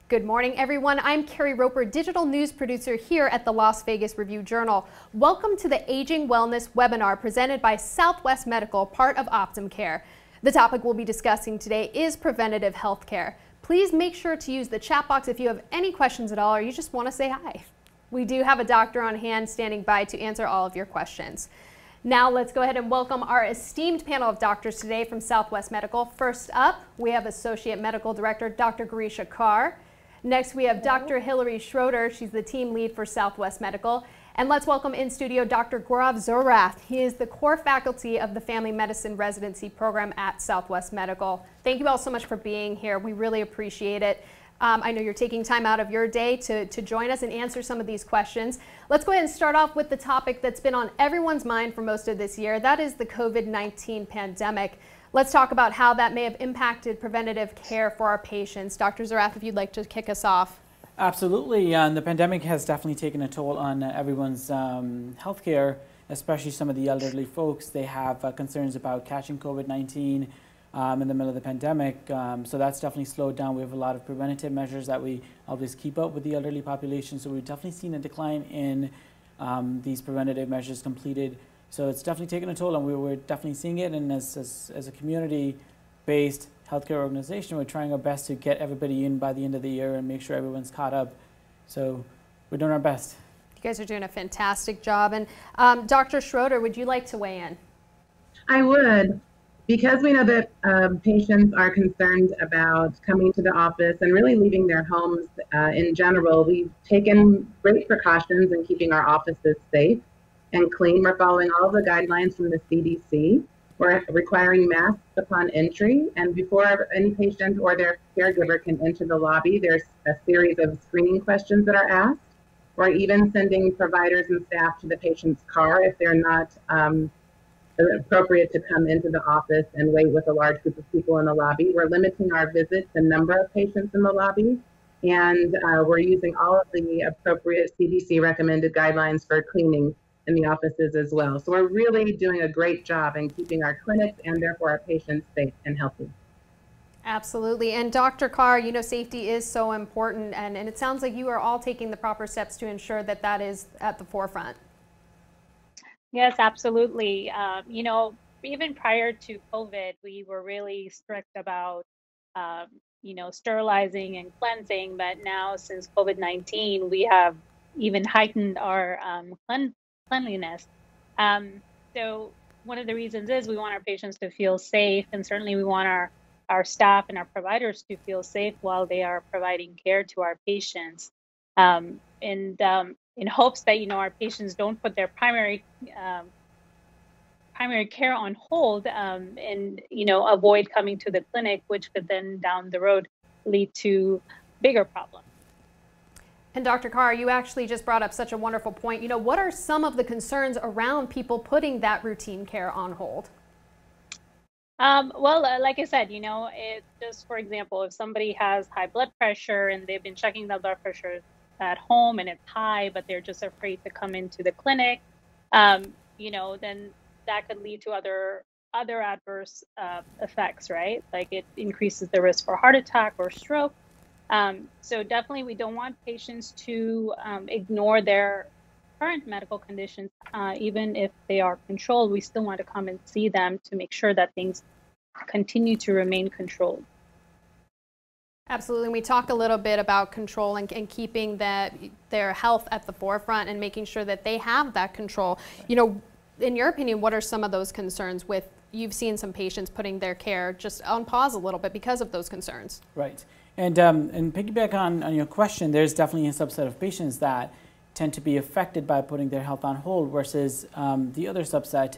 Good morning, everyone. I'm Carrie Roper, digital news producer here at the Las Vegas Review-Journal. Welcome to the Aging Wellness webinar presented by Southwest Medical, part of Optum Care. The topic we'll be discussing today is preventative health care. Please make sure to use the chat box if you have any questions at all or you just want to say hi. We do have a doctor on hand standing by to answer all of your questions. Now let's go ahead and welcome our esteemed panel of doctors today from Southwest Medical. First up, we have Associate Medical Director Dr. Garisha Kaur. Next, we have Dr. Hillary Schroeder. She's the team lead for Southwest Medical. And let's welcome in studio Dr. Gaurav Zorath. He is the core faculty of the Family Medicine Residency Program at Southwest Medical. Thank you all so much for being here. We really appreciate it. I know you're taking time out of your day to join us and answer some of these questions. Let's go ahead and start off with the topic that's been on everyone's mind for most of this year. That is the COVID-19 pandemic. Let's talk about how that may have impacted preventative care for our patients. Dr. Zorath, if you'd like to kick us off. Absolutely. The pandemic has definitely taken a toll on everyone's healthcare, especially some of the elderly folks. They have concerns about catching COVID-19 in the middle of the pandemic. So that's definitely slowed down. We have a lot of preventative measures that we always keep up with the elderly population. So we've definitely seen a decline in these preventative measures completed. So it's definitely taken a toll, and we're definitely seeing it. And as a community-based healthcare organization, we're trying our best to get everybody in by the end of the year and make sure everyone's caught up. So we're doing our best. You guys are doing a fantastic job. And Dr. Schroeder, would you like to weigh in? I would. Because we know that patients are concerned about coming to the office and really leaving their homes in general, we've taken great precautions in keeping our offices safe and clean. We're following all of the guidelines from the CDC. We're requiring masks upon entry, and before any patient or their caregiver can enter the lobby, there's a series of screening questions that are asked. We're even sending providers and staff to the patient's car if they're not appropriate to come into the office and wait with a large group of people in the lobby. We're limiting our visits and number of patients in the lobby, and we're using all of the appropriate CDC recommended guidelines for cleaning in the offices as well. So we're really doing a great job in keeping our clinics and therefore our patients safe and healthy. Absolutely. And Dr. Kaur, you know, safety is so important, and it sounds like you are all taking the proper steps to ensure that that is at the forefront. Yes, absolutely. You know, even prior to COVID, we were really strict about, you know, sterilizing and cleansing. But now, since COVID-19, we have even heightened our cleanliness. So one of the reasons is we want our patients to feel safe, and certainly we want our staff and our providers to feel safe while they are providing care to our patients. In hopes that, you know, our patients don't put their primary care on hold and, you know, avoid coming to the clinic, which could then down the road lead to bigger problems. And Dr. Kaur, you actually just brought up such a wonderful point. You know, what are some of the concerns around people putting that routine care on hold? Well, like I said, you know, it just, for example, if somebody has high blood pressure and they've been checking their blood pressure at home and it's high, but they're just afraid to come into the clinic, you know, then that could lead to other adverse effects, right? Like it increases the risk for heart attack or stroke. So definitely we don't want patients to ignore their current medical conditions. Even if they are controlled, we still want to come and see them to make sure that things continue to remain controlled. Absolutely. And we talk a little bit about control and keeping their health at the forefront and making sure that they have that control. You know, in your opinion, what are some of those concerns with, you've seen some patients putting their care just on pause a little bit because of those concerns? Right. And piggyback on your question, there's definitely a subset of patients that tend to be affected by putting their health on hold versus the other subset,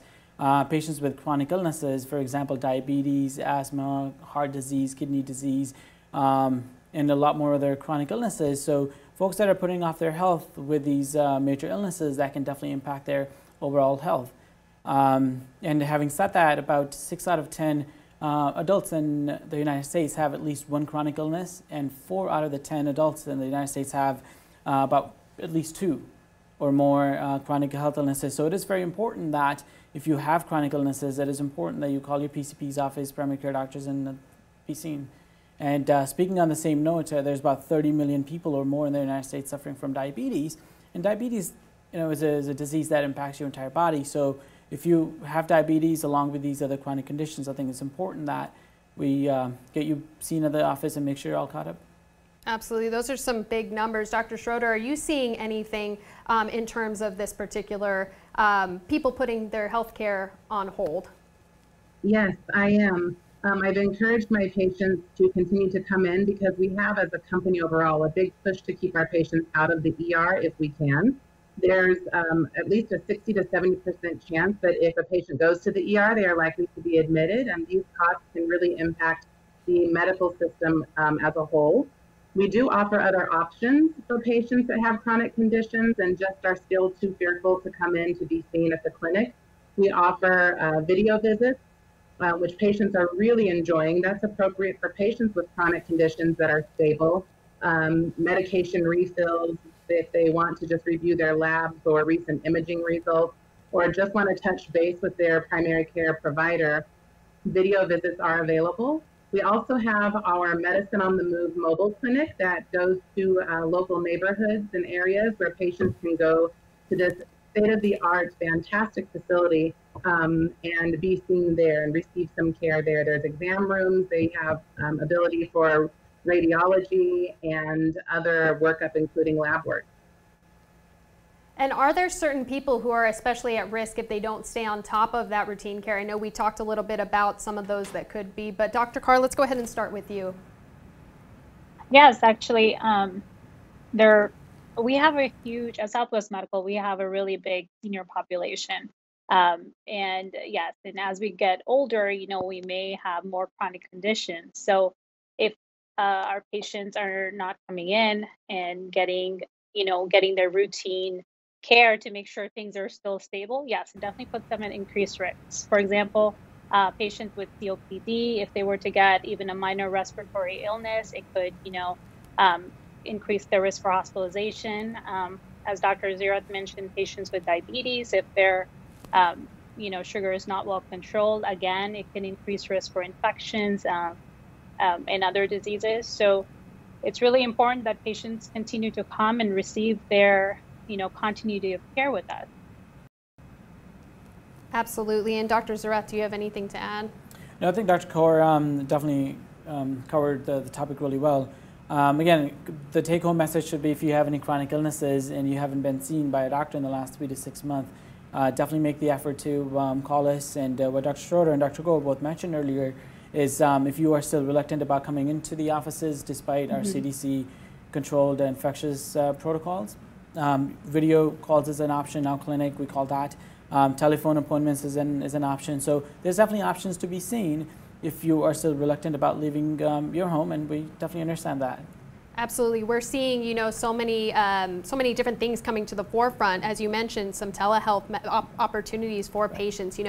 patients with chronic illnesses, for example, diabetes, asthma, heart disease, kidney disease, and a lot more other chronic illnesses. So folks that are putting off their health with these major illnesses, that can definitely impact their overall health. And having said that, about 6 out of 10 adults in the United States have at least one chronic illness, and 4 out of the 10 adults in the United States have about at least 2 or more chronic health illnesses. So it is very important that if you have chronic illnesses, it is important that you call your PCP's office, primary care doctors, and be seen. And speaking on the same note, there's about 30 million people or more in the United States suffering from diabetes. And diabetes, is a disease that impacts your entire body. So if you have diabetes along with these other chronic conditions, I think it's important that we get you seen at the office and make sure you're all caught up. Absolutely. Those are some big numbers. Dr. Schroeder, are you seeing anything in terms of this particular people putting their health care on hold? Yes, I am. I've encouraged my patients to continue to come in because we have, as a company overall, a big push to keep our patients out of the ER if we can. There's at least a 60 to 70% chance that if a patient goes to the ER, they are likely to be admitted, and these costs can really impact the medical system as a whole. We do offer other options for patients that have chronic conditions and just are still too fearful to come in to be seen at the clinic. We offer video visits, which patients are really enjoying. That's appropriate for patients with chronic conditions that are stable. Medication refills, if they want to just review their labs or recent imaging results, or just want to touch base with their primary care provider, video visits are available. We also have our Medicine on the Move mobile clinic that goes to local neighborhoods and areas where patients can go to this state-of-the-art, fantastic facility and be seen there and receive some care there. There's exam rooms. They have ability for radiology and other workup, including lab work. And are there certain people who are especially at risk if they don't stay on top of that routine care? I know we talked a little bit about some of those that could be, but Dr. Carr, let's go ahead and start with you. Yes, actually, we have a huge, at Southwest Medical, we have a really big senior population. And yes, and as we get older, we may have more chronic conditions. So if our patients are not coming in and getting their routine care to make sure things are still stable, yes, it definitely puts them at increased risks. For example, patients with COPD, if they were to get even a minor respiratory illness, it could, increase their risk for hospitalization. As Dr. Zirath mentioned, patients with diabetes, if their sugar is not well controlled, again, it can increase risk for infections and other diseases. So it's really important that patients continue to come and receive their continuity of care with us. Absolutely. And Dr. Zirath, do you have anything to add? No, I think Dr. Kaur definitely covered the topic really well. Again, the take-home message should be if you have any chronic illnesses and you haven't been seen by a doctor in the last 3 to 6 months, definitely make the effort to call us. And what Dr. Schroeder and Dr. Kaur both mentioned earlier is if you are still reluctant about coming into the offices despite our CDC-controlled infectious protocols, video calls is an option. Now clinic, we call that. Telephone appointments is an option. So there's definitely options to be seen if you are still reluctant about leaving your home, and we definitely understand that. Absolutely. We're seeing, so many different things coming to the forefront. As you mentioned, some telehealth opportunities for patients,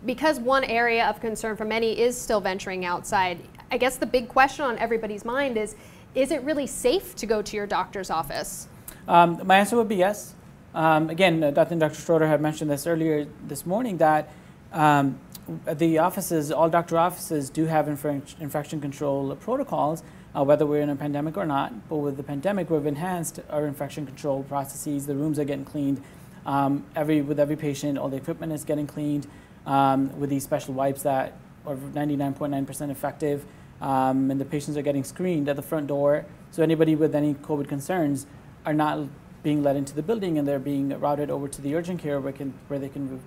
because one area of concern for many is still venturing outside. I guess the big question on everybody's mind is it really safe to go to your doctor's office? My answer would be yes. Again, Dr. Schroeder had mentioned this earlier this morning that the offices, all doctor offices do have infection control protocols, whether we're in a pandemic or not. But with the pandemic, we've enhanced our infection control processes. The rooms are getting cleaned. With every patient, all the equipment is getting cleaned with these special wipes that are 99.9% effective. And the patients are getting screened at the front door. So anybody with any COVID concerns are not being led into the building, and they're being routed over to the urgent care where they can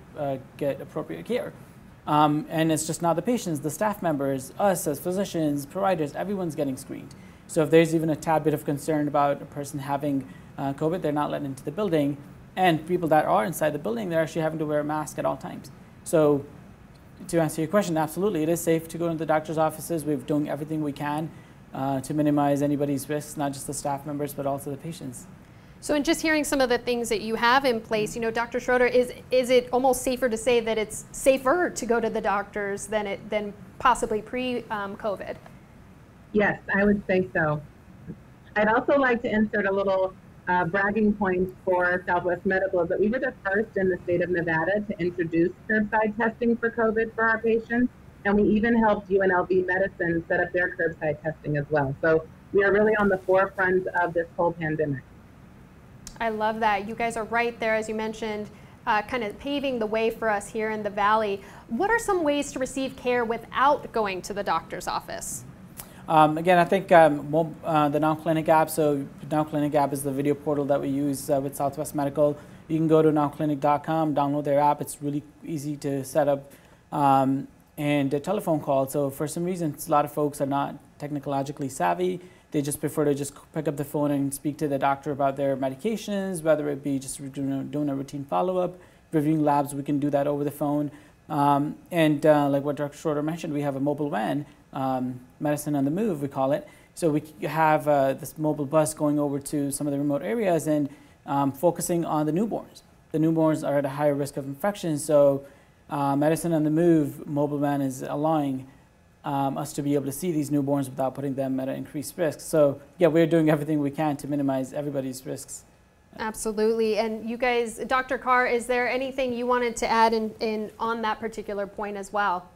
get appropriate care. And it's just not the patients, the staff members, us as physicians, providers, everyone's getting screened. So if there's even a tad bit of concern about a person having COVID, they're not let into the building. And people that are inside the building, they're actually having to wear a mask at all times. So to answer your question, absolutely, it is safe to go into the doctor's offices. We're doing everything we can to minimize anybody's risks, not just the staff members, but also the patients. So in just hearing some of the things that you have in place, Dr. Schroeder, is it almost safer to say that it's safer to go to the doctors than possibly pre-COVID? Yes, I would say so. I'd also like to insert a little bragging point for Southwest Medical, is that we were the first in the state of Nevada to introduce curbside testing for COVID for our patients. And we even helped UNLV Medicine set up their curbside testing as well. So we are really on the forefront of this whole pandemic. I love that. You guys are right there, as you mentioned, kind of paving the way for us here in the Valley. What are some ways to receive care without going to the doctor's office? Again, I think the Now Clinic app. So Now Clinic app is the video portal that we use with Southwest Medical. You can go to nowclinic.com, download their app. It's really easy to set up, and a telephone call. So for some reason, a lot of folks are not technologically savvy. They just prefer to just pick up the phone and speak to the doctor about their medications, whether it be just doing a routine follow-up, reviewing labs. We can do that over the phone. Like what Dr. Schroeder mentioned, we have a mobile van, medicine on the move, we call it. So we have this mobile bus going over to some of the remote areas and focusing on the newborns. The newborns are at a higher risk of infection, so medicine on the move mobile van is allowing us to be able to see these newborns without putting them at an increased risk. So yeah, we're doing everything we can to minimize everybody's risks. Absolutely. And you guys, Dr. Carr, is there anything you wanted to add in on that particular point as well?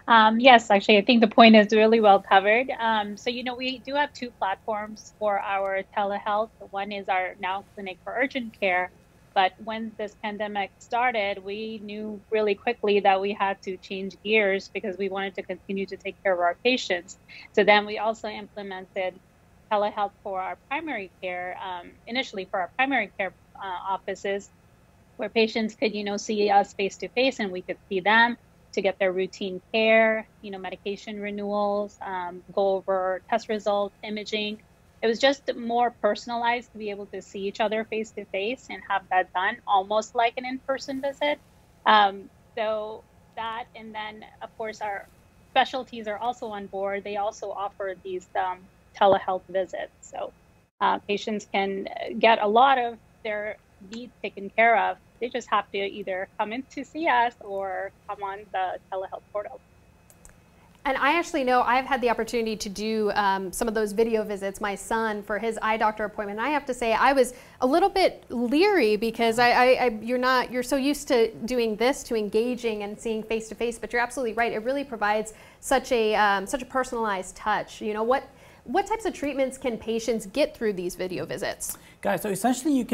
Yes, actually, I think the point is really well covered. So, we do have two platforms for our telehealth. One is our Now Clinic for urgent care. But when this pandemic started, we knew really quickly that we had to change gears because we wanted to continue to take care of our patients. So then we also implemented telehealth for our primary care, initially for our primary care offices, where patients could, see us face to face and we could see them to get their routine care, medication renewals, go over test results, imaging. It was just more personalized to be able to see each other face to face and have that done almost like an in-person visit. So that, and then of course our specialties are also on board. They also offer these telehealth visits. So patients can get a lot of their needs taken care of. They just have to either come in to see us or come on the telehealth portal. And I actually know I've had the opportunity to do some of those video visits, my son, for his eye doctor appointment. And I have to say I was a little bit leery because you're so used to doing this, to engaging and seeing face to face, but you're absolutely right. It really provides such a personalized touch. What types of treatments can patients get through these video visits? Guys, so essentially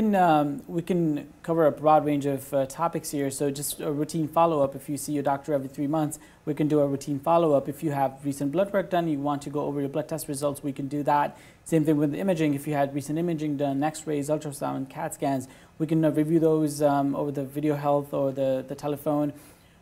we can cover a broad range of topics here. So just a routine follow-up. If you see your doctor every 3 months, we can do a routine follow-up. If you have recent blood work done, you want to go over your blood test results, we can do that. Same thing with the imaging. If you had recent imaging done, x-rays, ultrasound, CAT scans, we can review those over the video health or the telephone.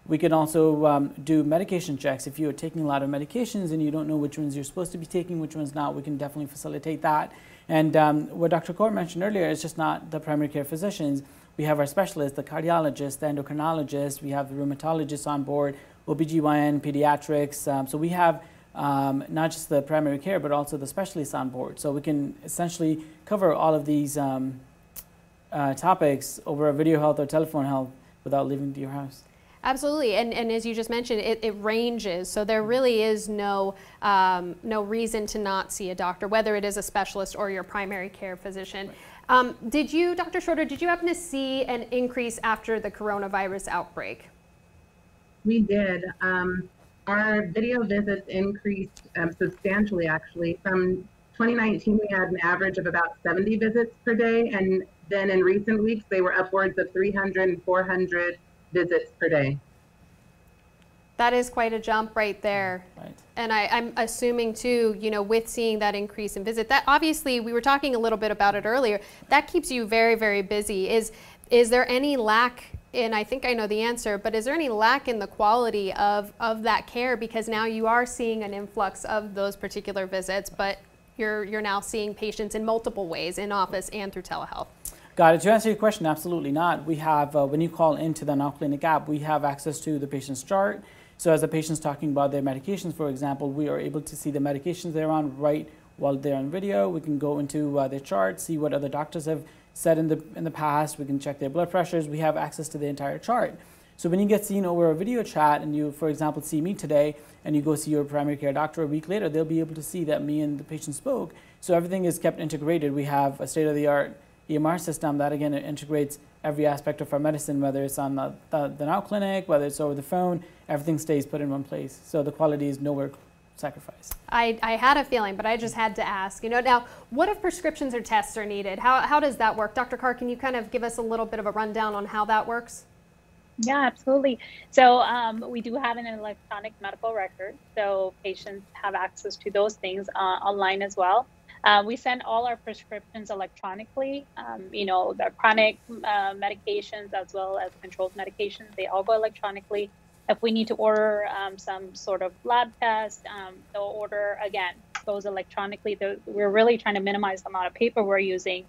We can also do medication checks. If you're taking a lot of medications and you don't know which ones you're supposed to be taking, which ones not, we can definitely facilitate that. And what Dr. Kaur mentioned earlier is just not the primary care physicians. We have our specialists, the cardiologist, the endocrinologist, we have the rheumatologists on board, OBGYN, pediatrics. So we have not just the primary care, but also the specialists on board. So we can essentially cover all of these topics over a video health or telephone health without leaving your house. Absolutely, and as you just mentioned, it ranges, so there really is no reason to not see a doctor, whether it is a specialist or your primary care physician. Right. Dr. Schroeder, did you happen to see an increase after the coronavirus outbreak? We did. Our video visits increased substantially, actually. From 2019, we had an average of about 70 visits per day, and then in recent weeks, they were upwards of 300 and 400 visits per day. That is quite a jump right there. Right. And I'm assuming too, with seeing that increase in visit, that obviously, we were talking a little bit about it earlier, that keeps you very, very busy. Is there any lack, and I think I know the answer, but is there any lack in the quality of that care? Because now you are seeing an influx of those particular visits, but you're now seeing patients in multiple ways, in office and through telehealth. Got it. To answer your question, absolutely not. We have, when you call into the Now Clinic app, we have access to the patient's chart. So as the patient's talking about their medications, for example, we are able to see the medications they're on right while they're on video. We can go into their chart, see what other doctors have said in the past. We can check their blood pressures. We have access to the entire chart. So when you get seen over a video chat and you, for example, see me today and you go see your primary care doctor a week later, they'll be able to see that me and the patient spoke. So everything is kept integrated. We have a state-of-the-art EMR system that again integrates every aspect of our medicine, whether it's on the Now Clinic, whether it's over the phone, everything stays put in one place. So the quality is nowhere sacrificed. I had a feeling, but I just had to ask. Now, what if prescriptions or tests are needed? How does that work? Dr. Carr, can you kind of give us a little bit of a rundown on how that works? Yeah, absolutely. So we do have an electronic medical record, so patients have access to those things online as well. We send all our prescriptions electronically. The chronic medications as well as controlled medications, they all go electronically. If we need to order some sort of lab test, they'll order, again, goes electronically. We're really trying to minimize the amount of paper we're using,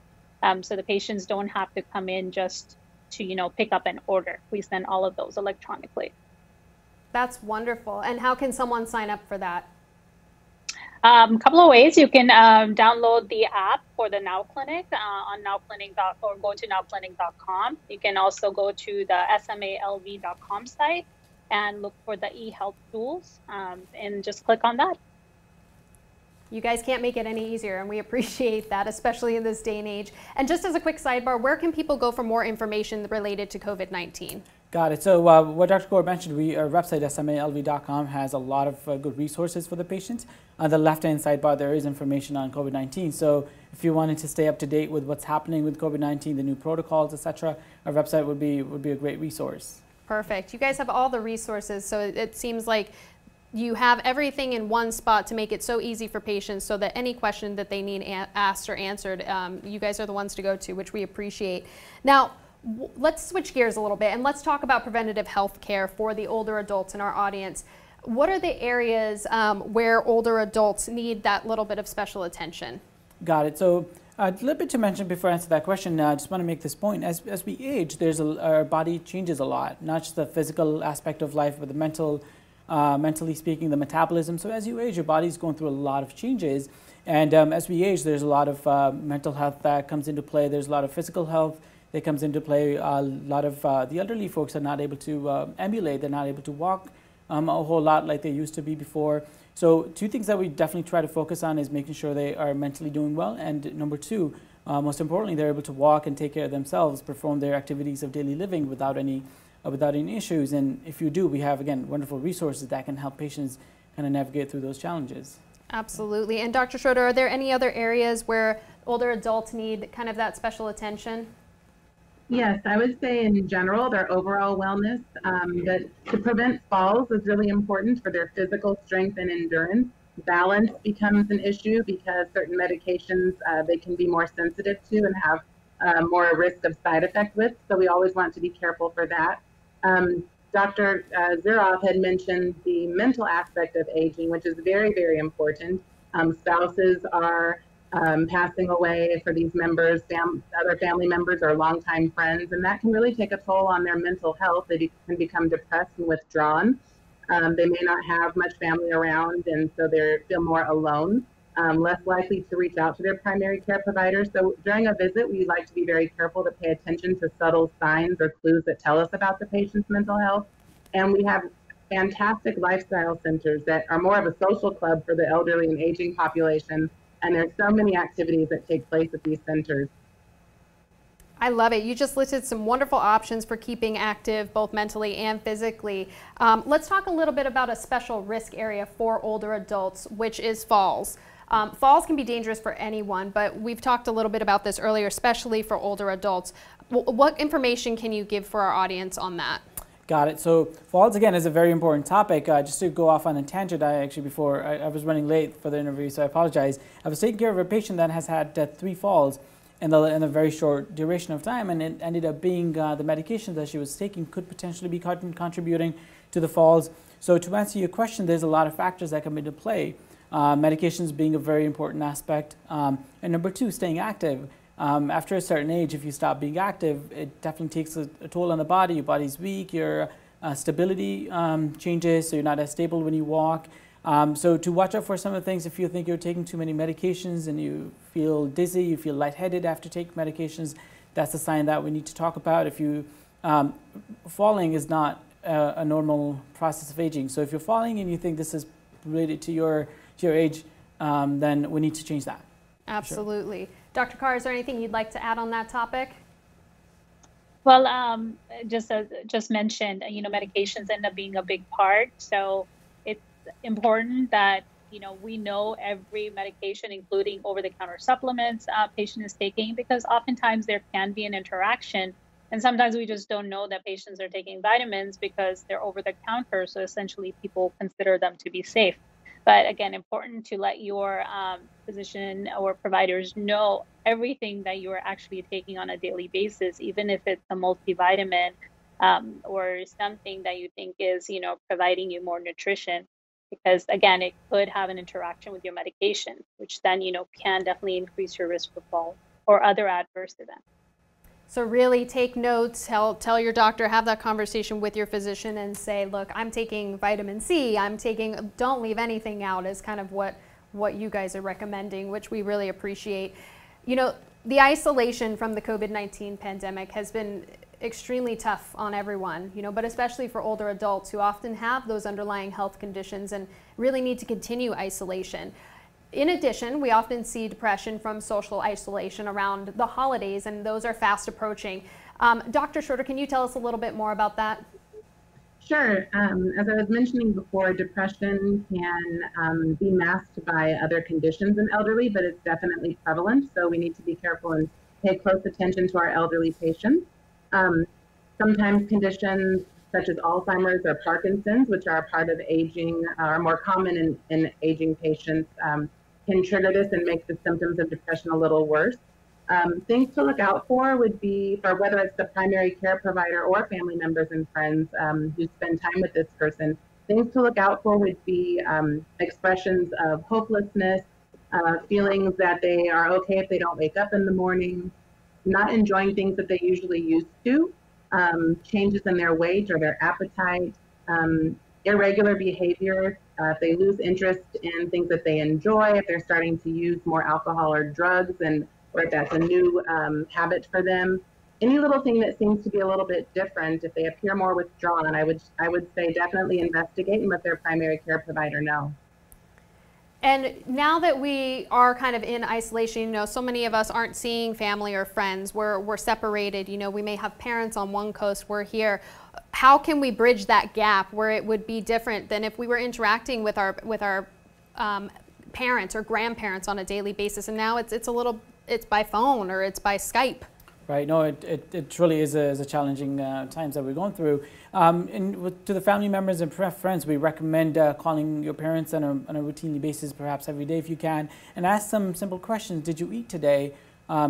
so the patients don't have to come in just to, pick up an order. We send all of those electronically. That's wonderful. And how can someone sign up for that? A couple of ways. You can download the app for the Now Clinic on nowclinic.com or go to nowclinic.com. You can also go to the smalv.com site and look for the eHealth tools and just click on that. You guys can't make it any easier, and we appreciate that, especially in this day and age. And just as a quick sidebar, where can people go for more information related to COVID-19? Got it. So what Dr. Kaur mentioned, our website, smalv.com, has a lot of good resources for the patients. On the left-hand sidebar, there is information on COVID-19. So if you wanted to stay up to date with what's happening with COVID-19, the new protocols, etc., our website would be a great resource. Perfect. You guys have all the resources, so it seems like you have everything in one spot to make it so easy for patients so that any question that they need asked or answered, you guys are the ones to go to, which we appreciate. Now, let's switch gears a little bit and let's talk about preventative health care for the older adults in our audience. What are the areas where older adults need that little bit of special attention? Got it. So a little bit to mention before I answer that question, I just want to make this point. As we age, our body changes a lot, not just the physical aspect of life, but the mentally speaking, the metabolism. So as you age, your body's going through a lot of changes. And as we age, there's a lot of mental health that comes into play. There's a lot of physical health that comes into play. A lot of the elderly folks are not able to ambulate. They're not able to walk a whole lot like they used to be before. So two things that we definitely try to focus on is making sure they are mentally doing well. And number two, most importantly, they're able to walk and take care of themselves, perform their activities of daily living without any issues. And if you do, we have, again, wonderful resources that can help patients kind of navigate through those challenges. Absolutely. And Dr. Schroeder, are there any other areas where older adults need kind of that special attention? Yes, I would say in general, their overall wellness, but to prevent falls is really important for their physical strength and endurance. Balance becomes an issue because certain medications they can be more sensitive to and have more risk of side effect with. So we always want to be careful for that. Dr. Ziroff had mentioned the mental aspect of aging, which is very, very important. Spouses are passing away for these members, other family members or longtime friends, and that can really take a toll on their mental health. They can become depressed and withdrawn. They may not have much family around, and so they feel more alone, less likely to reach out to their primary care provider. So during a visit, we like to be very careful to pay attention to subtle signs or clues that tell us about the patient's mental health. And we have fantastic lifestyle centers that are more of a social club for the elderly and aging population. And there's so many activities that take place at these centers. I love it. You just listed some wonderful options for keeping active both mentally and physically. Let's talk a little bit about a special risk area for older adults, which is falls. Falls can be dangerous for anyone, but we've talked a little bit about this earlier, especially for older adults. What information can you give for our audience on that? Got it. So falls, again, is a very important topic. Just to go off on a tangent, I was running late for the interview, so I apologize. I was taking care of a patient that has had 3 falls in a very short duration of time, and it ended up being the medication that she was taking could potentially be contributing to the falls. So to answer your question, there's a lot of factors that come into play. Medications being a very important aspect. And number 2, staying active. After a certain age, if you stop being active, it definitely takes a toll on the body. Your body's weak, your stability changes, so you're not as stable when you walk. So to watch out for some of the things, if you think you're taking too many medications and you feel dizzy, you feel lightheaded after taking medications, that's a sign that we need to talk about. If you falling is not a normal process of aging. So if you're falling and you think this is related to your age, then we need to change that. Absolutely. Sure. Dr. Carr, is there anything you'd like to add on that topic? Well, just mentioned, medications end up being a big part. So it's important that, we know every medication, including over-the-counter supplements, patient is taking, because oftentimes there can be an interaction. And sometimes we just don't know that patients are taking vitamins because they're over the counter. So essentially, people consider them to be safe. But again, important to let your physician or providers know everything that you are actually taking on a daily basis, even if it's a multivitamin or something that you think is, providing you more nutrition. Because again, it could have an interaction with your medication, which then, can definitely increase your risk for fall or other adverse events. So really take notes, tell your doctor, have that conversation with your physician and say, look, I'm taking vitamin C, don't leave anything out, is kind of what you guys are recommending, which we really appreciate. The isolation from the COVID-19 pandemic has been extremely tough on everyone, but especially for older adults who often have those underlying health conditions and really need to continue isolation. In addition, we often see depression from social isolation around the holidays, and those are fast approaching. Dr. Schroeder, can you tell us a little bit more about that? Sure. As I was mentioning before, depression can be masked by other conditions in elderly, but it's definitely prevalent. So we need to be careful and pay close attention to our elderly patients. Sometimes conditions such as Alzheimer's or Parkinson's, which are a part of aging, are more common in aging patients, can trigger this and make the symptoms of depression a little worse. Things to look out for would be, for whether it's the primary care provider or family members and friends who spend time with this person, things to look out for would be expressions of hopelessness, feelings that they are okay if they don't wake up in the morning, not enjoying things that they usually used to, changes in their weight or their appetite, irregular behavior, if they lose interest in things that they enjoy, if they're starting to use more alcohol or drugs, or if that's a new habit for them. Any little thing that seems to be a little bit different, if they appear more withdrawn, I would say definitely investigate and let their primary care provider know. And now that we are kind of in isolation, so many of us aren't seeing family or friends. We're separated. We may have parents on one coast, we're here. How can we bridge that gap where it would be different than if we were interacting with our parents or grandparents on a daily basis, and now it's by phone or it's by Skype? Right. No, it truly is a challenging times that we're going through. To the family members and friends, we recommend calling your parents on a routinely basis, perhaps every day if you can, and ask some simple questions. Did you eat today?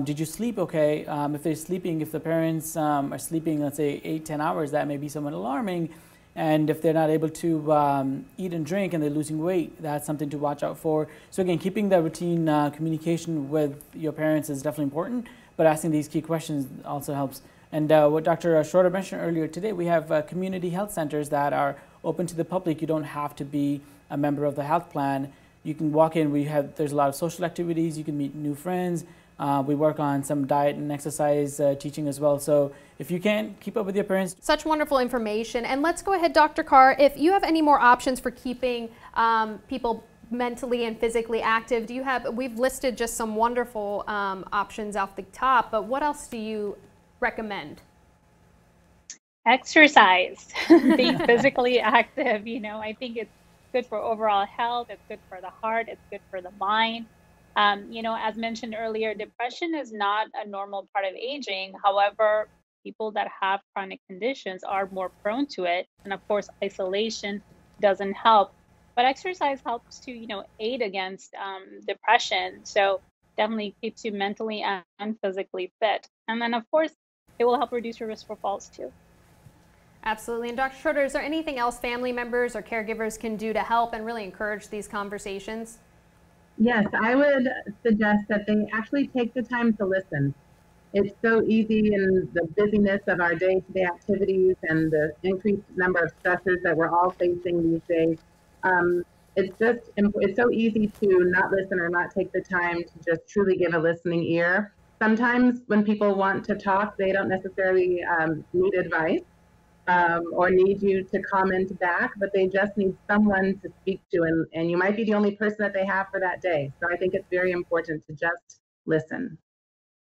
Did you sleep okay? If they're sleeping, if the parents are sleeping, let's say 8-10 hours, that may be somewhat alarming. And if they're not able to eat and drink and they're losing weight, that's something to watch out for. So again, keeping that routine communication with your parents is definitely important, but asking these key questions also helps. And what Dr. Schroeder mentioned earlier today, we have community health centers that are open to the public. You don't have to be a member of the health plan. You can walk in. There's a lot of social activities. You can meet new friends. We work on some diet and exercise teaching as well. So if you can't keep up with your parents. Such wonderful information. And let's go ahead, Dr. Carr, if you have any more options for keeping people mentally and physically active, we've listed just some wonderful options off the top, but what else do you recommend? Exercise, being physically active, I think it's good for overall health, it's good for the heart, it's good for the mind. As mentioned earlier, depression is not a normal part of aging. However, people that have chronic conditions are more prone to it. And of course, isolation doesn't help. But exercise helps to, aid against depression. So definitely keeps you mentally and physically fit. And then, of course, it will help reduce your risk for falls too. Absolutely. And Dr. Schroeder, is there anything else family members or caregivers can do to help and really encourage these conversations? Yes, I would suggest that they actually take the time to listen. It's so easy in the busyness of our day-to-day activities and the increased number of stressors that we're all facing these days. It's so easy to not listen or not take the time to just truly give a listening ear. Sometimes when people want to talk, they don't necessarily need advice or need you to comment back, but they just need someone to speak to, and you might be the only person that they have for that day. So I think it's very important to just listen.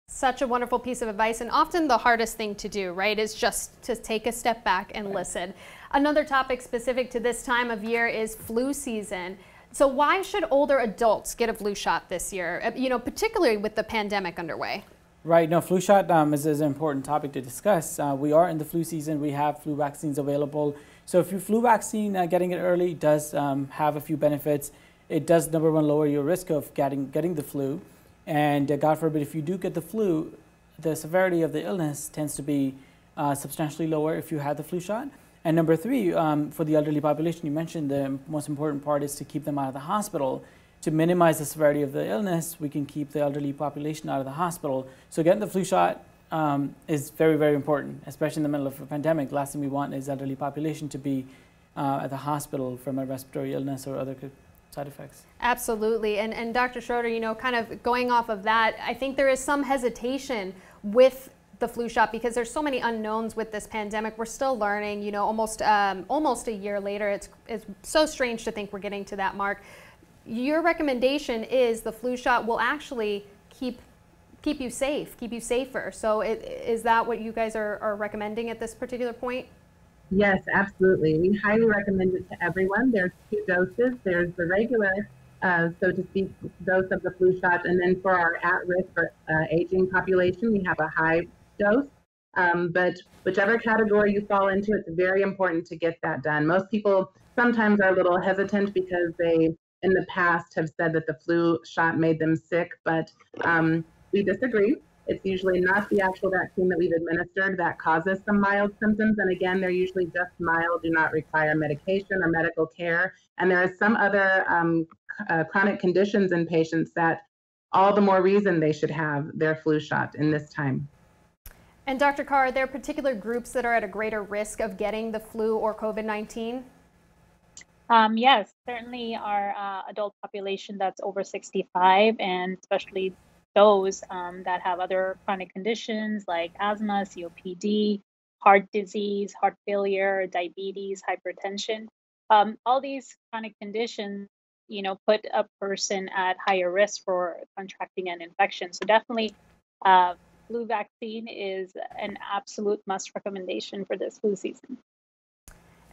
Such a wonderful piece of advice, and often the hardest thing to do, right, is just to take a step back and listen. Another topic specific to this time of year is flu season. So why should older adults get a flu shot this year, you know, particularly with the pandemic underway? Right. No, flu shot is an important topic to discuss. We are in the flu season. We have flu vaccines available. So if your flu vaccine, getting it early does have a few benefits. It does, number one, lower your risk of getting the flu. And God forbid, if you do get the flu, the severity of the illness tends to be substantially lower if you had the flu shot. And number three, for the elderly population, you mentioned the most important part is to keep them out of the hospital. To minimize the severity of the illness, we can keep the elderly population out of the hospital. So getting the flu shot is very, very important, especially in the middle of a pandemic. The last thing we want is elderly population to be at the hospital from a respiratory illness or other side effects. Absolutely. And Dr. Schroeder, you know, kind of going off of that, I think there is some hesitation with the flu shot because there's so many unknowns with this pandemic. We're still learning, you know, almost a year later. It's so strange to think we're getting to that mark. Your recommendation is the flu shot will actually keep you safe, keep you safer. So is that what you guys are recommending at this particular point? Yes, absolutely. We highly recommend it to everyone. There's 2 doses. There's the regular, so to speak, dose of the flu shot, and then for our at-risk or aging population, we have a high dose. But whichever category you fall into, it's very important to get that done. Most people sometimes are a little hesitant because they, in the past, have said that the flu shot made them sick, but we disagree. It's usually not the actual vaccine that we've administered that causes some mild symptoms. And again, they're usually just mild, do not require medication or medical care. And there are some other chronic conditions in patients that all the more reason they should have their flu shot in this time. And Dr. Carr, are there particular groups that are at a greater risk of getting the flu or COVID-19? Yes, certainly our adult population that's over 65, and especially those that have other chronic conditions like asthma, COPD, heart disease, heart failure, diabetes, hypertension. All these chronic conditions, you know, put a person at higher risk for contracting an infection. So definitely flu vaccine is an absolute must recommendation for this flu season.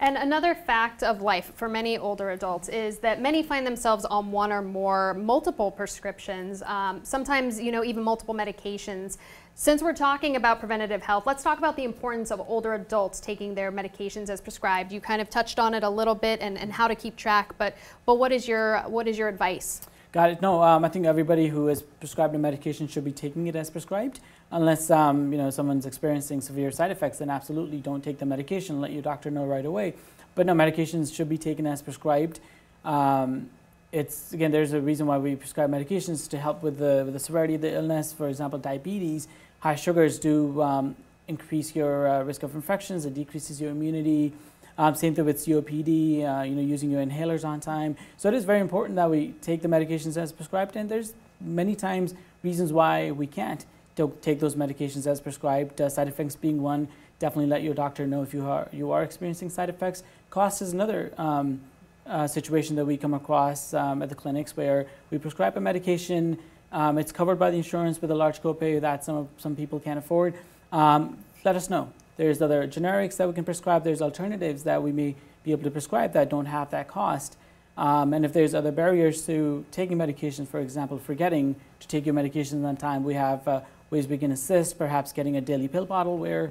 And another fact of life for many older adults is that many find themselves on one or more multiple prescriptions, sometimes, you know, even multiple medications. Since we're talking about preventative health, let's talk about the importance of older adults taking their medications as prescribed. You kind of touched on it a little bit and how to keep track, but what is your advice? Got it. No, I think everybody who is prescribed a medication should be taking it as prescribed, unless you know, someone's experiencing severe side effects. Then absolutely don't take the medication. Let your doctor know right away. But no, medications should be taken as prescribed. It's again, there's a reason why we prescribe medications to help with the severity of the illness. For example, diabetes, high sugars do increase your risk of infections. It decreases your immunity. Same thing with COPD, you know, using your inhalers on time. So it is very important that we take the medications as prescribed, and there's many times reasons why we can't take those medications as prescribed, side effects being one. Definitely let your doctor know if you are experiencing side effects. Cost is another situation that we come across at the clinics where we prescribe a medication, it's covered by the insurance with a large copay that some people can't afford. Let us know. There's other generics that we can prescribe. There's alternatives that we may be able to prescribe that don't have that cost. And if there's other barriers to taking medications, for example, forgetting to take your medications on time, we have ways we can assist, perhaps getting a daily pill bottle where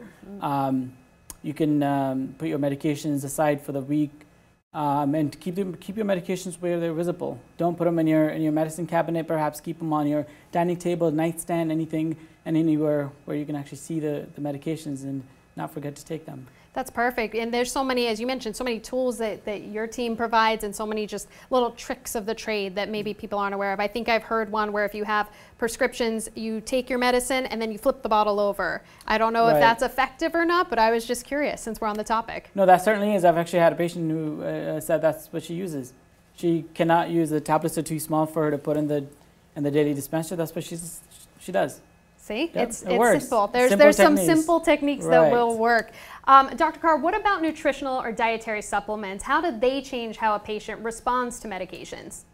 you can put your medications aside for the week and keep your medications where they're visible. Don't put them in your medicine cabinet. Perhaps keep them on your dining table, nightstand, anything, and anywhere where you can actually see the medications and not forget to take them. That's perfect. And there's so many, as you mentioned, so many tools that your team provides and so many just little tricks of the trade that maybe people aren't aware of. I think I've heard one where if you have prescriptions, you take your medicine and then you flip the bottle over. I don't know if that's effective or not, but I was just curious since we're on the topic. No, that certainly is. I've actually had a patient who said that's what she uses. She cannot use, the tablets are too small for her to put in the daily dispenser. That's what she does. See, yep, it's simple. There's some simple techniques that will work. Dr. Carr, what about nutritional or dietary supplements? How do they change how a patient responds to medications?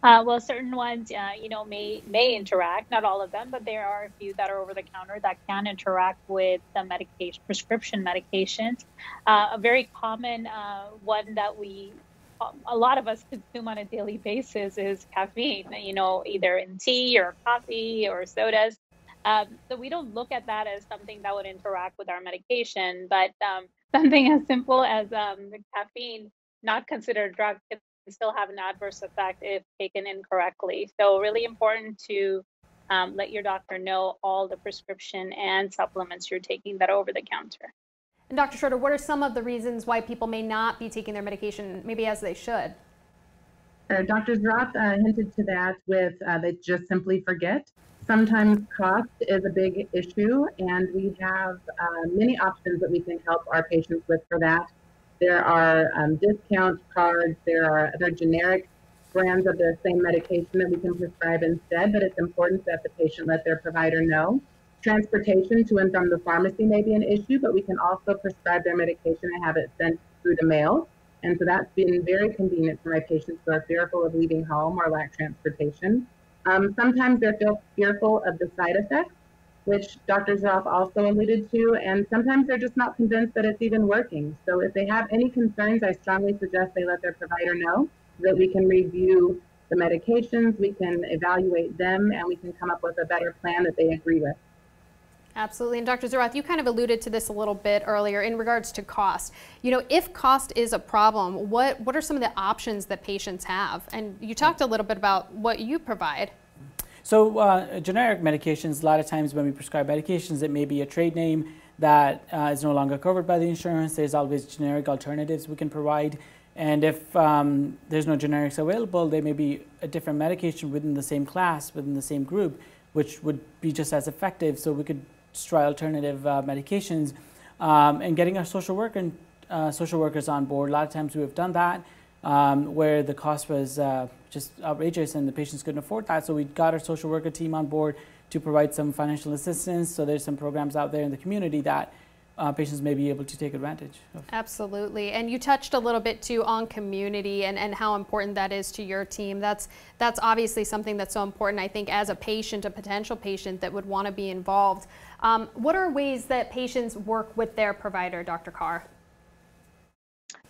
Well, certain ones, may interact, not all of them, but there are a few that are over the counter that can interact with the medication, prescription medications. A very common one that a lot of us consume on a daily basis is caffeine, either in tea or coffee or sodas. So we don't look at that as something that would interact with our medication, but something as simple as the caffeine, not considered a drug, can still have an adverse effect if taken incorrectly. So really important to let your doctor know all the prescription and supplements you're taking that are over the counter. And Dr. Schroeder, what are some of the reasons why people may not be taking their medication maybe as they should? Dr. Zroth hinted to that with they just simply forget. Sometimes cost is a big issue, and we have many options that we can help our patients with for that. There are discount cards, there are other generic brands of the same medication that we can prescribe instead, but it's important that the patient let their provider know. Transportation to and from the pharmacy may be an issue, but we can also prescribe their medication and have it sent through the mail. And so that's been very convenient for my patients who are fearful of leaving home or lack transportation. Sometimes they're fearful of the side effects, which Dr. Zroth also alluded to, and sometimes they're just not convinced that it's even working. So if they have any concerns, I strongly suggest they let their provider know so that we can review the medications, we can evaluate them, and we can come up with a better plan that they agree with. Absolutely. And Dr. Zroth, you kind of alluded to this a little bit earlier in regards to cost. If cost is a problem, what are some of the options that patients have? And you talked a little bit about what you provide. So generic medications, a lot of times when we prescribe medications, it may be a trade name that is no longer covered by the insurance. There's always generic alternatives we can provide. And if there's no generics available, there may be a different medication within the same class, within the same group, which would be just as effective. So we could try alternative medications and getting our social workers on board. A lot of times we have done that where the cost was just outrageous and the patients couldn't afford that. So we got our social worker team on board to provide some financial assistance. So there's some programs out there in the community that patients may be able to take advantage of. Absolutely. And you touched a little bit too on community and how important that is to your team. That's obviously something that's so important, I think, as a patient, a potential patient that would want to be involved. What are ways that patients work with their provider, Dr. Carr?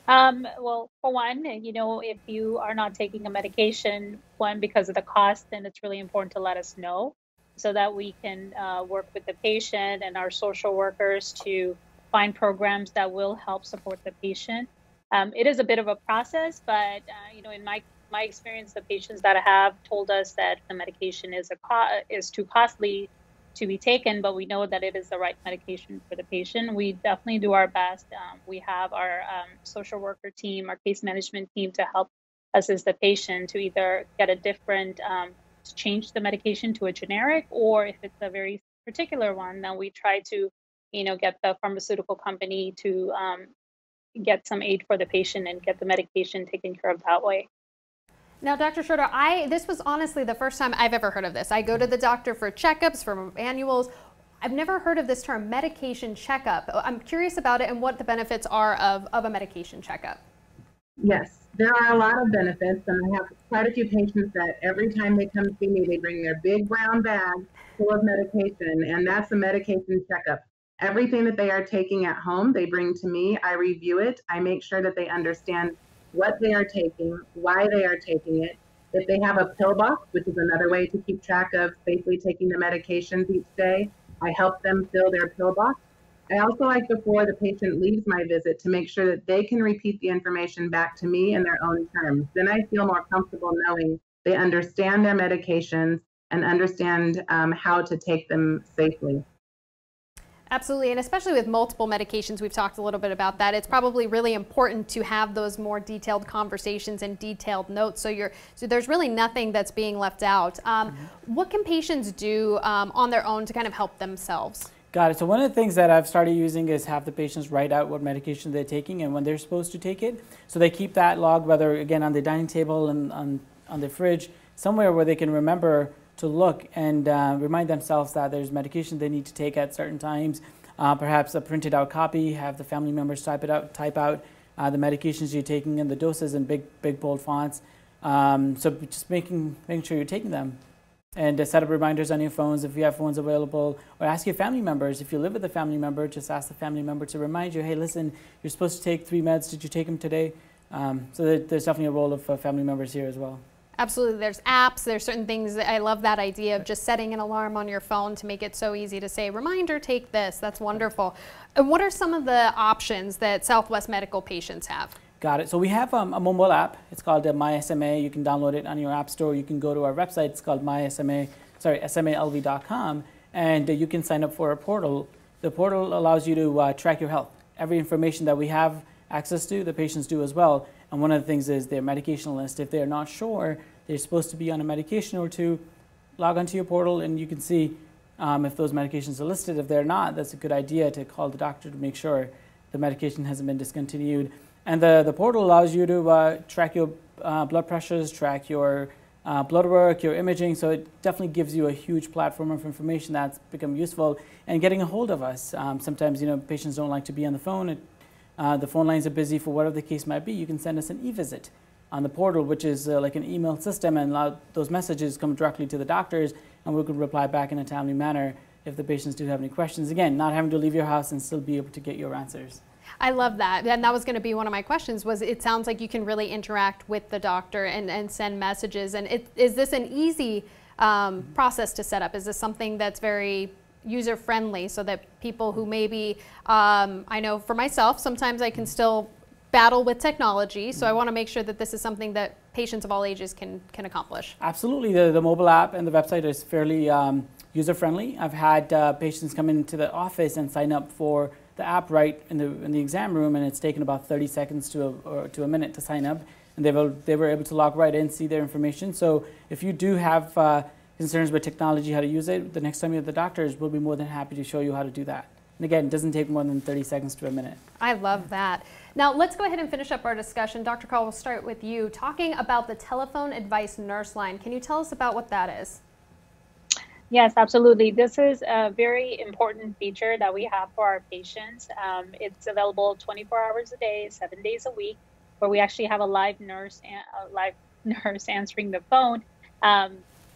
Well, for one, if you are not taking a medication, because of the cost, then it's really important to let us know so that we can work with the patient and our social workers to find programs that will help support the patient. It is a bit of a process, but in my experience, the patients that I have told us that the medication is too costly to be taken, but we know that it is the right medication for the patient. We definitely do our best. We have our social worker team, our case management team to help assist the patient to either get a different, to change the medication to a generic, or if it's a very particular one, then we try to, get the pharmaceutical company to get some aid for the patient and get the medication taken care of that way. Now, Dr. Schroeder, this was honestly the first time I've ever heard of this. I go to the doctor for checkups, for annuals. I've never heard of this term, medication checkup. I'm curious about it and what the benefits are of a medication checkup. Yes, there are a lot of benefits, and I have quite a few patients that every time they come see me, they bring their big brown bag full of medication, and that's a medication checkup. Everything that they are taking at home, they bring to me. I review it. I make sure that they understand what they are taking, why they are taking it. If they have a pill box, which is another way to keep track of safely taking the medications each day, I help them fill their pill box. I also like before the patient leaves my visit to make sure that they can repeat the information back to me in their own terms. Then I feel more comfortable knowing they understand their medications and understand how to take them safely. Absolutely, and especially with multiple medications, we've talked a little bit about that. It's probably really important to have those more detailed conversations and detailed notes, so there's really nothing that's being left out. What can patients do on their own to kind of help themselves? Got it. So one of the things that I've started using is have the patients write out what medication they're taking and when they're supposed to take it. So they keep that log, whether again on the dining table and on the fridge, somewhere where they can remember to look and remind themselves that there's medication they need to take at certain times. Perhaps a printed out copy, have the family members type out the medications you're taking and the doses in big bold fonts. So just making sure you're taking them. And set up reminders on your phones if you have phones available, or ask your family members. If you live with a family member, just ask the family member to remind you, hey, listen, you're supposed to take 3 meds. Did you take them today? So there's definitely a role of family members here as well. Absolutely. There's apps. There's certain things. I love that idea of just setting an alarm on your phone to make it so easy to say, reminder, take this. That's wonderful. And what are some of the options that Southwest Medical patients have? Got it. So we have a mobile app. It's called MySMA. You can download it on your app store. You can go to our website. It's called SMALV.com, and you can sign up for a portal. The portal allows you to track your health. Every information that we have access to, the patients do as well. And one of the things is their medication list. If they're not sure they're supposed to be on a medication or two, log onto your portal and you can see if those medications are listed. If they're not, that's a good idea to call the doctor to make sure the medication hasn't been discontinued. And the portal allows you to track your blood pressures, track your blood work, your imaging. So it definitely gives you a huge platform of information that's become useful. And getting a hold of us. Sometimes, patients don't like to be on the phone. The phone lines are busy for whatever the case might be. You can send us an e-visit on the portal, which is like an email system, and allow those messages come directly to the doctors, and we can reply back in a timely manner if the patients do have any questions. Again, not having to leave your house and still be able to get your answers. I love that. And that was going to be one of my questions, was it sounds like you can really interact with the doctor and send messages. And is this an easy process to set up? Is this something that's very user-friendly so that people who maybe, I know for myself, sometimes I can still battle with technology, so I want to make sure that this is something that patients of all ages can accomplish. Absolutely. The mobile app and the website is fairly user-friendly. I've had patients come into the office and sign up for the app right in the exam room, and it's taken about 30 seconds to a minute to sign up, and they were able to log right in, see their information. So if you do have concerns with technology, how to use it, the next time you're at the doctors, we'll be more than happy to show you how to do that. And again, it doesn't take more than 30 seconds to a minute. I love that. Now let's go ahead and finish up our discussion. Dr. Carl, we'll start with you, talking about the telephone advice nurse line. Can you tell us about what that is? Yes, absolutely. This is a very important feature that we have for our patients. It's available 24 hours a day, 7 days a week, where we actually have a live nurse answering the phone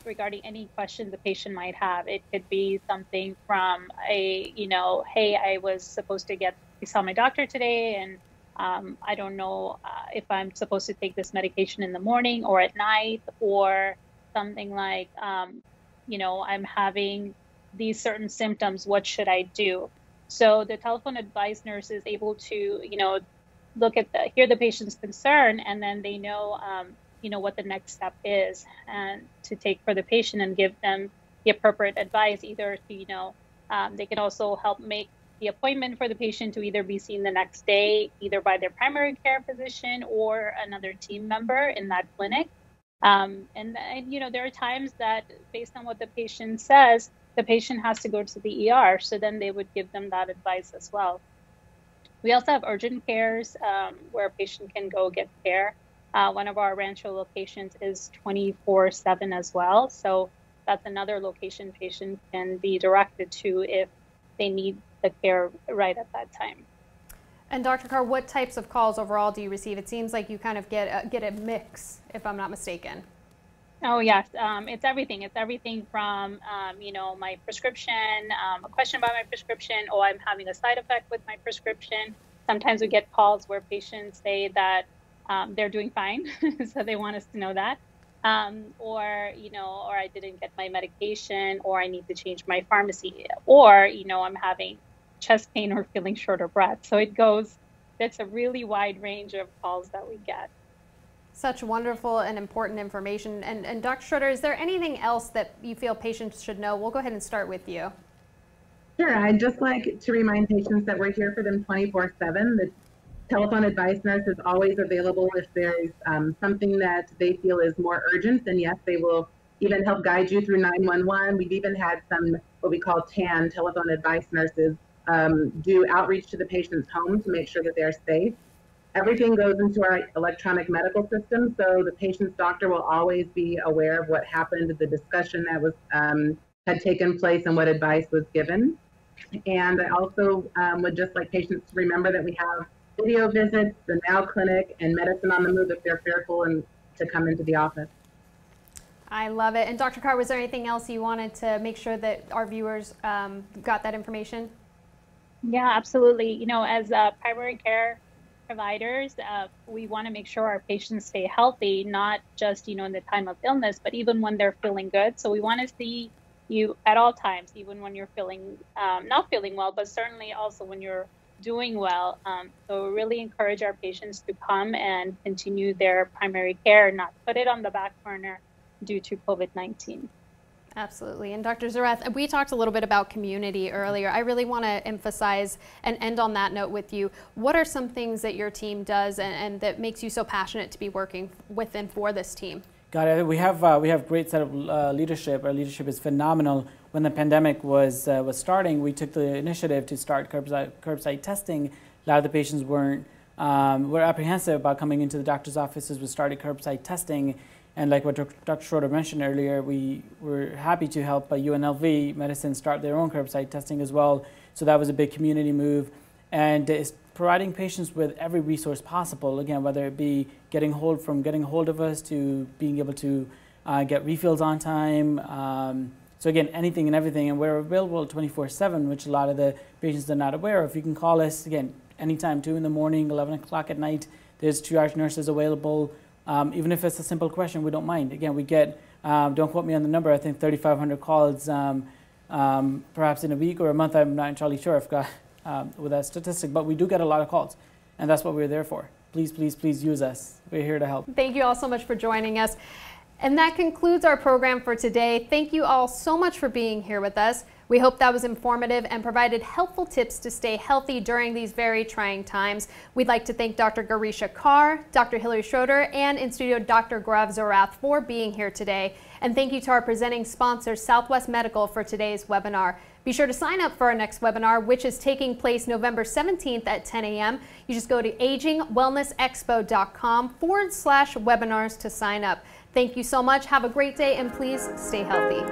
regarding any question the patient might have. It could be something from hey, I was supposed to saw my doctor today, and I don't know if I'm supposed to take this medication in the morning or at night, or something like, I'm having these certain symptoms, what should I do? So the telephone advice nurse is able to, hear the patient's concern, and then they know, what the next step is and to take for the patient and give them the appropriate advice, either to, they can also help make the appointment for the patient to either be seen the next day, either by their primary care physician or another team member in that clinic. There are times that, based on what the patient says, the patient has to go to the ER. So then they would give them that advice as well. We also have urgent cares where a patient can go get care. One of our Rancho locations is 24/7 as well. So that's another location patient can be directed to if they need the care right at that time. And Dr. Carr, what types of calls overall do you receive? It seems like you kind of get a mix, if I'm not mistaken. Oh, yes. It's everything. It's everything from, my prescription, a question about my prescription, or I'm having a side effect with my prescription. Sometimes we get calls where patients say that they're doing fine, so they want us to know that. Or I didn't get my medication, or I need to change my pharmacy, or, I'm having chest pain or feeling short of breath. So it's a really wide range of calls that we get. Such wonderful and important information. And Dr. Schroeder, is there anything else that you feel patients should know? We'll go ahead and start with you. Sure. I'd just like to remind patients that we're here for them 24/7. The telephone advice nurse is always available if there's something that they feel is more urgent. Then yes, they will even help guide you through 911. We've even had some what we call TAN, telephone advice nurses, do outreach to the patient's home to make sure that they're safe. Everything goes into our electronic medical system, so the patient's doctor will always be aware of what happened, the discussion that was had taken place, and what advice was given. And I also would just like patients to remember that we have video visits, the Now Clinic, and Medicine on the Move if they're fearful and to come into the office. I love it. And Dr. Carr, was there anything else you wanted to make sure that our viewers got that information? Yeah, absolutely. You know, as primary care providers, we want to make sure our patients stay healthy, not just, in the time of illness, but even when they're feeling good. So we want to see you at all times, even when you're feeling not feeling well, but certainly also when you're doing well. So really encourage our patients to come and continue their primary care, not put it on the back burner due to COVID-19. Absolutely. And Dr. Zareth, we talked a little bit about community earlier. I really want to emphasize and end on that note with you. What are some things that your team does and that makes you so passionate to be working with and for this team? Got it. We have great set of leadership. Our leadership is phenomenal. When the pandemic was starting, we took the initiative to start curbside testing. A lot of the patients were apprehensive about coming into the doctor's offices. We started curbside testing. And like what Dr. Schroeder mentioned earlier, we were happy to help UNLV Medicine start their own curbside testing as well. So that was a big community move. And it's providing patients with every resource possible, again, whether it be getting hold of us to being able to get refills on time. So again, anything and everything. And we're available 24/7, which a lot of the patients are not aware of. You can call us, again, anytime, 2 in the morning, 11 o'clock at night. There's triage nurses available. Even if it's a simple question, we don't mind. Again, we get, don't quote me on the number, I think 3,500 calls perhaps in a week or a month. I'm not entirely sure if got with that statistic, but we do get a lot of calls, and that's what we're there for. Please, please, please use us. We're here to help. Thank you all so much for joining us. And that concludes our program for today. Thank you all so much for being here with us. We hope that was informative and provided helpful tips to stay healthy during these very trying times. We'd like to thank Dr. Garisha Carr, Dr. Hillary Schroeder, and in studio Dr. Gaurav Zorath for being here today. And thank you to our presenting sponsor, Southwest Medical, for today's webinar. Be sure to sign up for our next webinar, which is taking place November 17th at 10 a.m. You just go to agingwellnessexpo.com/webinars to sign up. Thank you so much. Have a great day, and please stay healthy.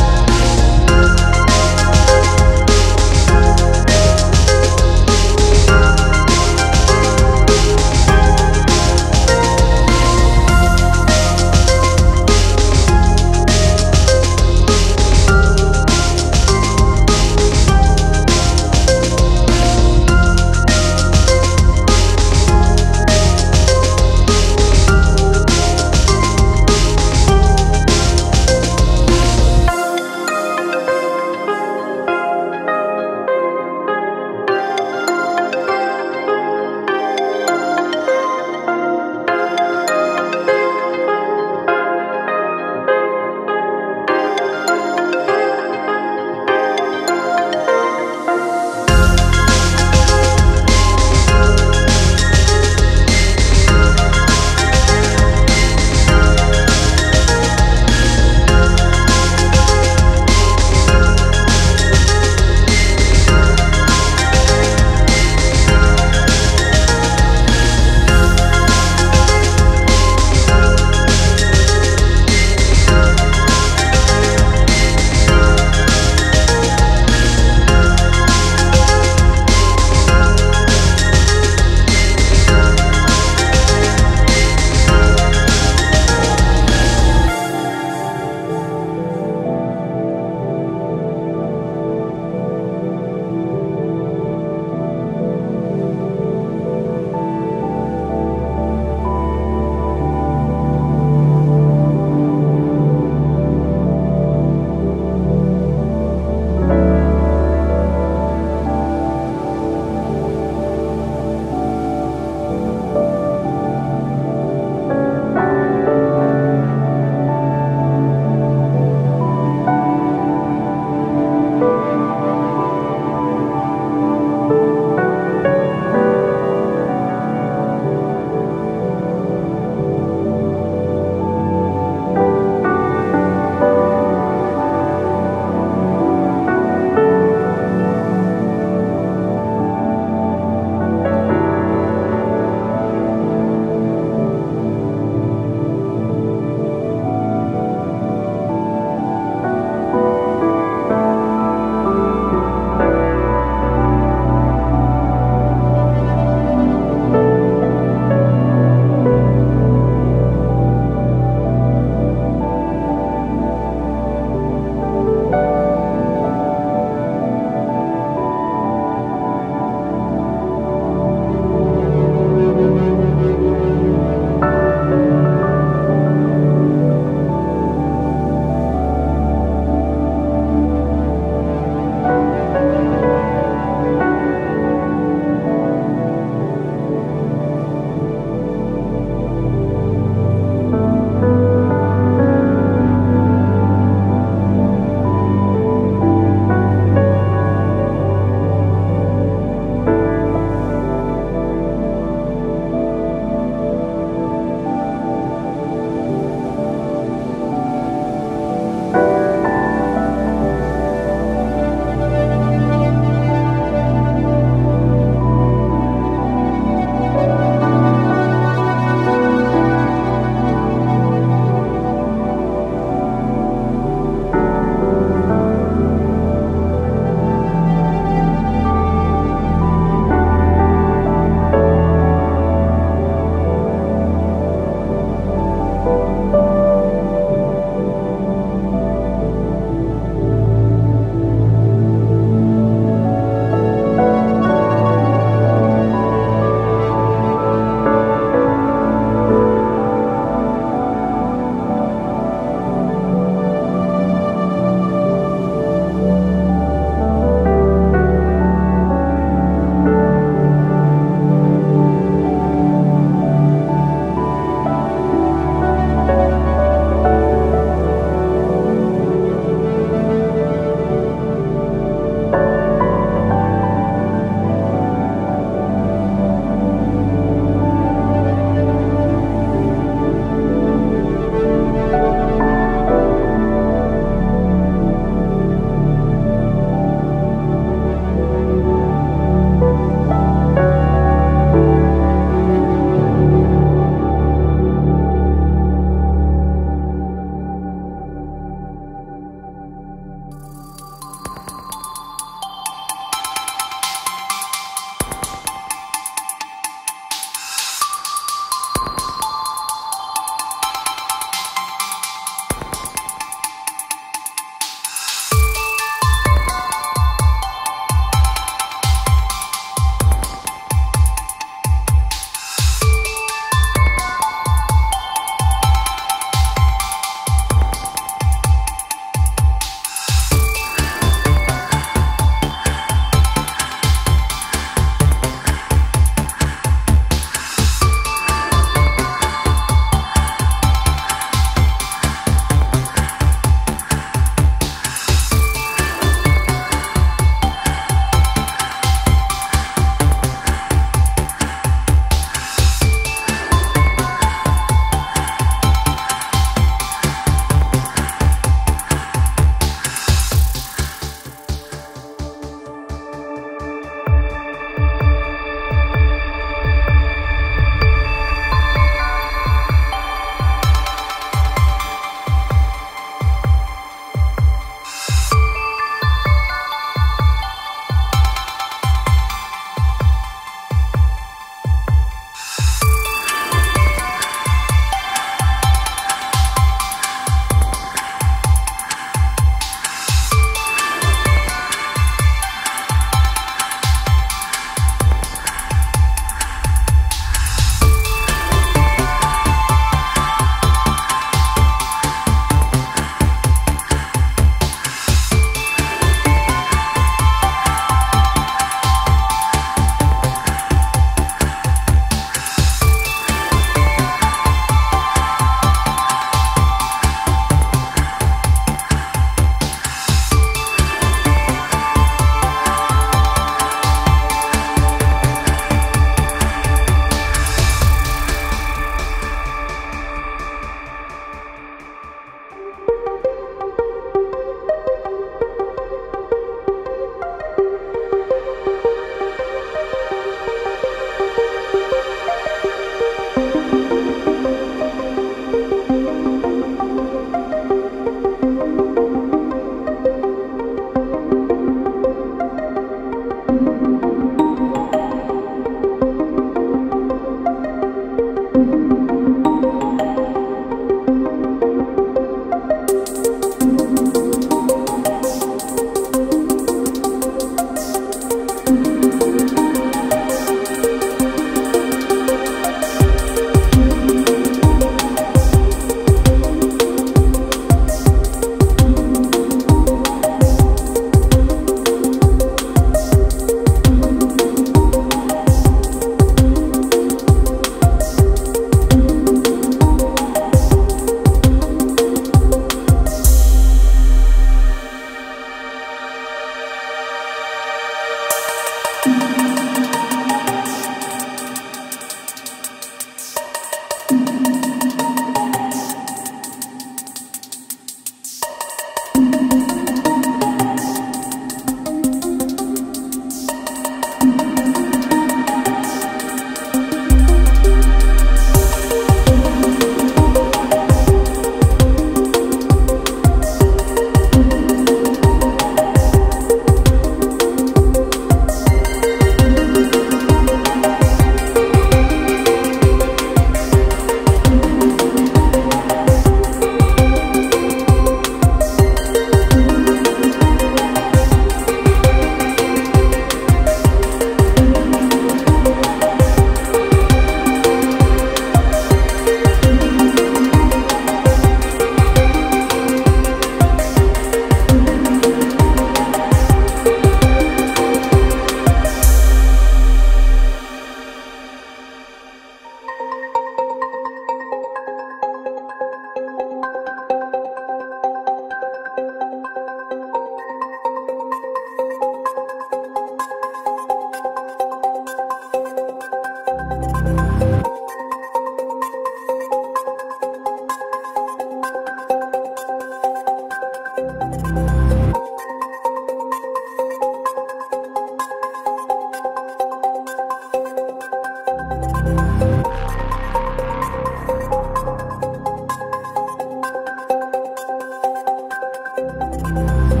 Bye.